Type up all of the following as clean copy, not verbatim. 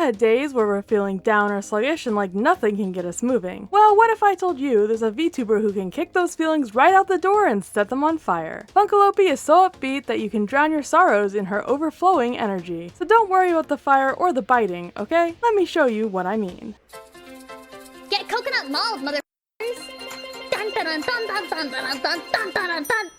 had days where we're feeling down or sluggish and like nothing can get us moving. Well, what if I told you there's a VTuber who can kick those feelings right out the door and set them on fire? Punkalopi is so upbeat that you can drown your sorrows in her overflowing energy. So don't worry about the fire or the biting, okay? Let me show you what I mean. Get coconut mold, motherfuckers! Dun dun dun dun dun dun dun dun dun dun dun.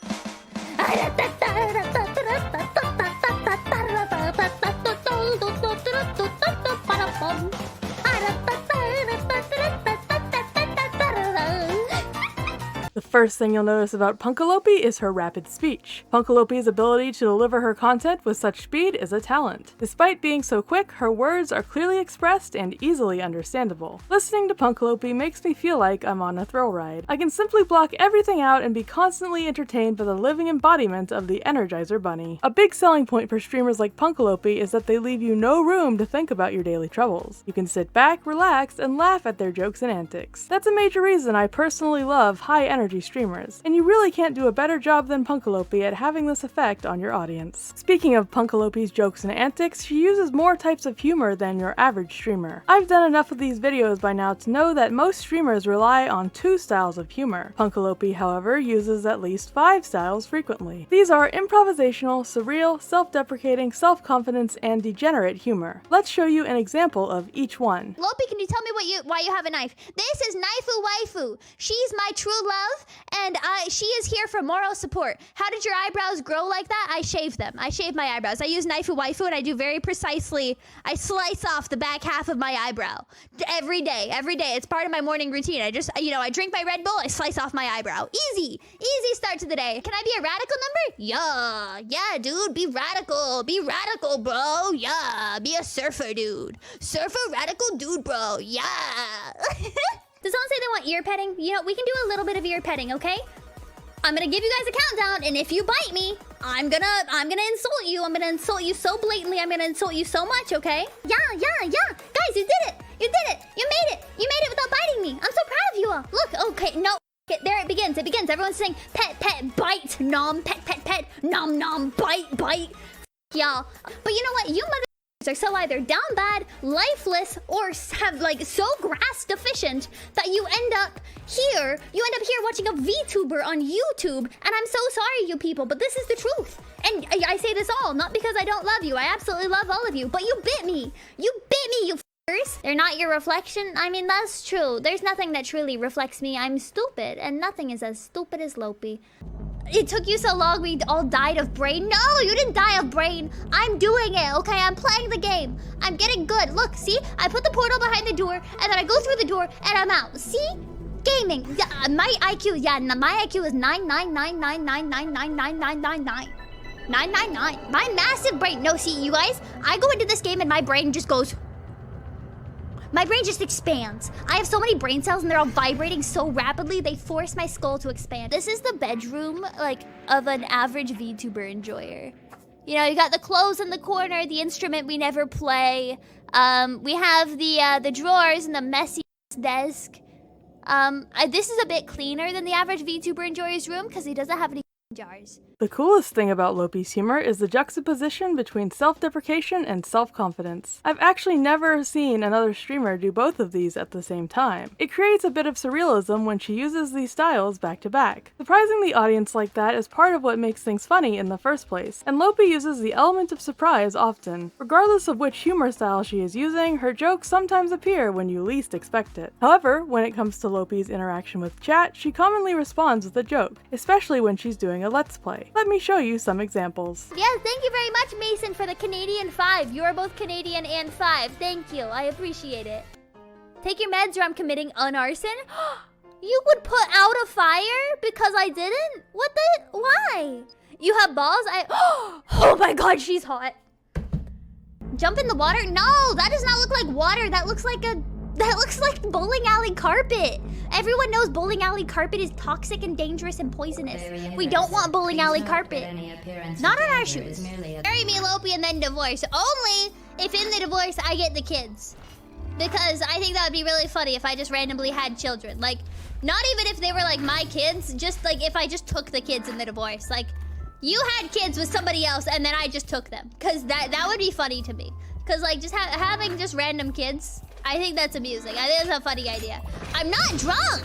The first thing you'll notice about Punkalopi is her rapid speech. Punkalopi's ability to deliver her content with such speed is a talent. Despite being so quick, her words are clearly expressed and easily understandable. Listening to Punkalopi makes me feel like I'm on a thrill ride. I can simply block everything out and be constantly entertained by the living embodiment of the Energizer Bunny. A big selling point for streamers like Punkalopi is that they leave you no room to think about your daily troubles. You can sit back, relax, and laugh at their jokes and antics. That's a major reason I personally love high energy streamers, and you really can't do a better job than Punkalopi at having this effect on your audience. Speaking of Punkalopi's jokes and antics, she uses more types of humor than your average streamer. I've done enough of these videos by now to know that most streamers rely on 2 styles of humor. Punkalopi, however, uses at least 5 styles frequently. These are improvisational, surreal, self-deprecating, self-confidence, and degenerate humor. Let's show you an example of each one. Lopi, can you tell me why you have a knife? This is Knifeu Waifu. She's my true love, and she is here for moral support. How did your eyebrows grow like that? I shave them. I shave my eyebrows. I use Knifeu Waifu, and I do very precisely, I slice off the back half of my eyebrow. Every day. It's part of my morning routine. I just, I drink my Red Bull, I slice off my eyebrow. Easy start to the day. Can I be a radical number? Yeah, dude, be radical, bro. Yeah, be a surfer, dude. Surfer radical dude, bro. Yeah. Does someone say they want ear petting? We can do a little bit of ear petting, okay? I'm gonna give you guys a countdown, and if you bite me, I'm gonna insult you. I'm gonna insult you so blatantly. I'm gonna insult you so much, okay? Yeah. Guys, you did it. You made it. You made it without biting me. I'm so proud of you all. Look, okay, no. Okay, there it begins. Everyone's saying pet, bite, nom, pet, nom, bite. Y'all. But you know what? You mother are so either down bad, lifeless, or have so grass deficient that you end up here watching a VTuber on YouTube, and I'm so sorry, you people, but this is the truth. And I say this all, not because I don't love you, I absolutely love all of you, but you bit me, you f***ers. They're not your reflection? I mean, that's true. There's nothing that truly reflects me. I'm stupid, and nothing is as stupid as Lopi. It took you so long, we all died of brain. No, you didn't die of brain. I'm doing it, okay? I'm playing the game. I'm getting good. Look, see? I put the portal behind the door, and then I go through the door, and I'm out. See? Gaming. Yeah, my IQ is 99999999999. 999. My massive brain. No, see, you guys, I go into this game, and my brain just goes... My brain just expands. I have so many brain cells and they're all vibrating so rapidly, they force my skull to expand. This is the bedroom, of an average VTuber enjoyer. You got the clothes in the corner, the instrument we never play. We have the drawers and the messy desk. This is a bit cleaner than the average VTuber enjoyer's room because he doesn't have any jars. The coolest thing about Lopi's humor is the juxtaposition between self-deprecation and self-confidence. I've actually never seen another streamer do both of these at the same time. It creates a bit of surrealism when she uses these styles back to back. Surprising the audience like that is part of what makes things funny in the first place, and Lopi uses the element of surprise often. Regardless of which humor style she is using, her jokes sometimes appear when you least expect it. However, when it comes to Lopi's interaction with chat, she commonly responds with a joke, especially when she's doing a Let's Play. Let me show you some examples. Yes, thank you very much, Mason, for the Canadian 5. You are both Canadian and 5. Thank you. I appreciate it. Take your meds or I'm committing an arson. You would put out a fire because I didn't? What the? Why? You have balls? Oh my god, she's hot. Jump in the water? No, that does not look like water. That looks like bowling alley carpet. Everyone knows bowling alley carpet is toxic and dangerous and poisonous. We don't want bowling alley carpet. Not on our shoes. Marry me, Lopi, and then divorce. Only if in the divorce I get the kids. Because I think that would be really funny if I just randomly had children. Not even if they were my kids, just if I just took the kids in the divorce. You had kids with somebody else and then I just took them. Because that would be funny to me. Cause like just having just random kids, I think that's amusing. I think that's a funny idea. I'm not drunk.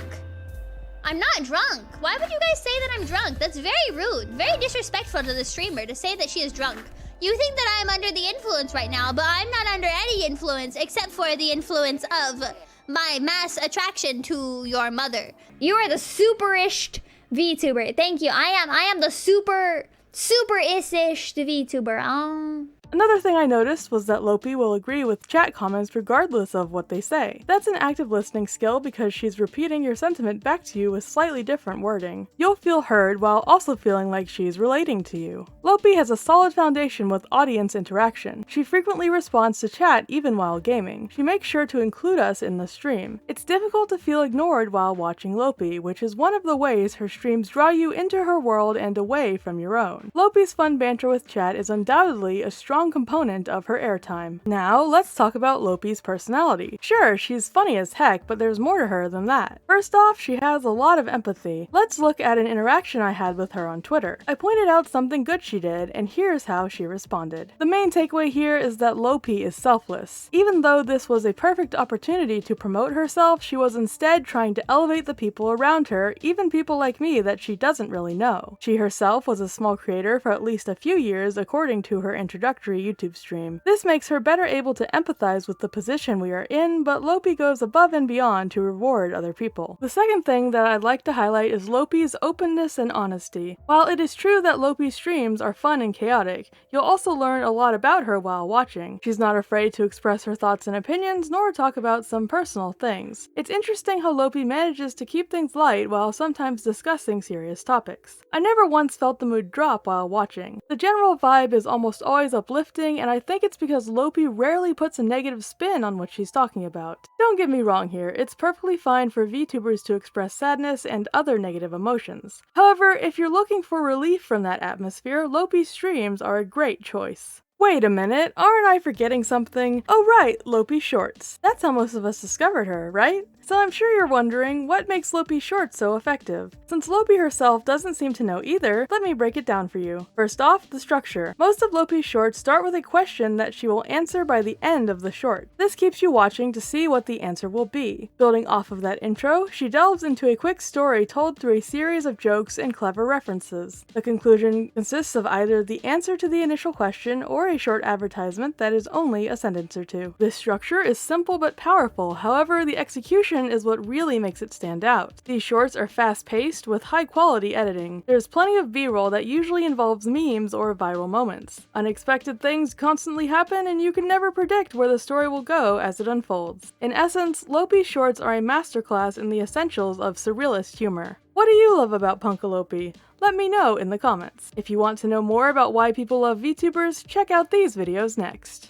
I'm not drunk. Why would you guys say that I'm drunk? That's very rude, very disrespectful to the streamer to say that she is drunk. You think that I'm under the influence right now, but I'm not under any influence except for the influence of my mass attraction to your mother. You are the super-ish VTuber. Thank you. I am the super-ish VTuber. Another thing I noticed was that Lopi will agree with chat comments regardless of what they say. That's an active listening skill because she's repeating your sentiment back to you with slightly different wording. You'll feel heard while also feeling like she's relating to you. Lopi has a solid foundation with audience interaction. She frequently responds to chat even while gaming. She makes sure to include us in the stream. It's difficult to feel ignored while watching Lopi, which is one of the ways her streams draw you into her world and away from your own. Lopi's fun banter with chat is undoubtedly a strong component of her airtime. Now, let's talk about Lopi's personality. Sure, she's funny as heck, but there's more to her than that. First off, she has a lot of empathy. Let's look at an interaction I had with her on Twitter. I pointed out something good she did, and here's how she responded. The main takeaway here is that Lopi is selfless. Even though this was a perfect opportunity to promote herself, she was instead trying to elevate the people around her, even people like me that she doesn't really know. She herself was a small creator for at least a few years according to her introductory YouTube stream. This makes her better able to empathize with the position we are in, but Lopi goes above and beyond to reward other people. The second thing that I'd like to highlight is Lopi's openness and honesty. While it is true that Lopi's streams are fun and chaotic, you'll also learn a lot about her while watching. She's not afraid to express her thoughts and opinions, nor talk about some personal things. It's interesting how Lopi manages to keep things light while sometimes discussing serious topics. I never once felt the mood drop while watching. The general vibe is almost always uplifting, and I think it's because Lopi rarely puts a negative spin on what she's talking about. Don't get me wrong here, it's perfectly fine for VTubers to express sadness and other negative emotions. However, if you're looking for relief from that atmosphere, Lopi's streams are a great choice. Wait a minute, aren't I forgetting something? Oh right, Lopi Shorts. That's how most of us discovered her, right? So I'm sure you're wondering, what makes Lopi Shorts so effective? Since Lopi herself doesn't seem to know either, let me break it down for you. First off, the structure. Most of Lopi's shorts start with a question that she will answer by the end of the short. This keeps you watching to see what the answer will be. Building off of that intro, she delves into a quick story told through a series of jokes and clever references. The conclusion consists of either the answer to the initial question or a short advertisement that is only a sentence or two. This structure is simple but powerful, however, the execution is what really makes it stand out. These shorts are fast-paced with high-quality editing. There's plenty of B-roll that usually involves memes or viral moments. Unexpected things constantly happen, and you can never predict where the story will go as it unfolds. In essence, Lopi's shorts are a masterclass in the essentials of surrealist humor. What do you love about Punkalopi? Let me know in the comments. If you want to know more about why people love VTubers, check out these videos next.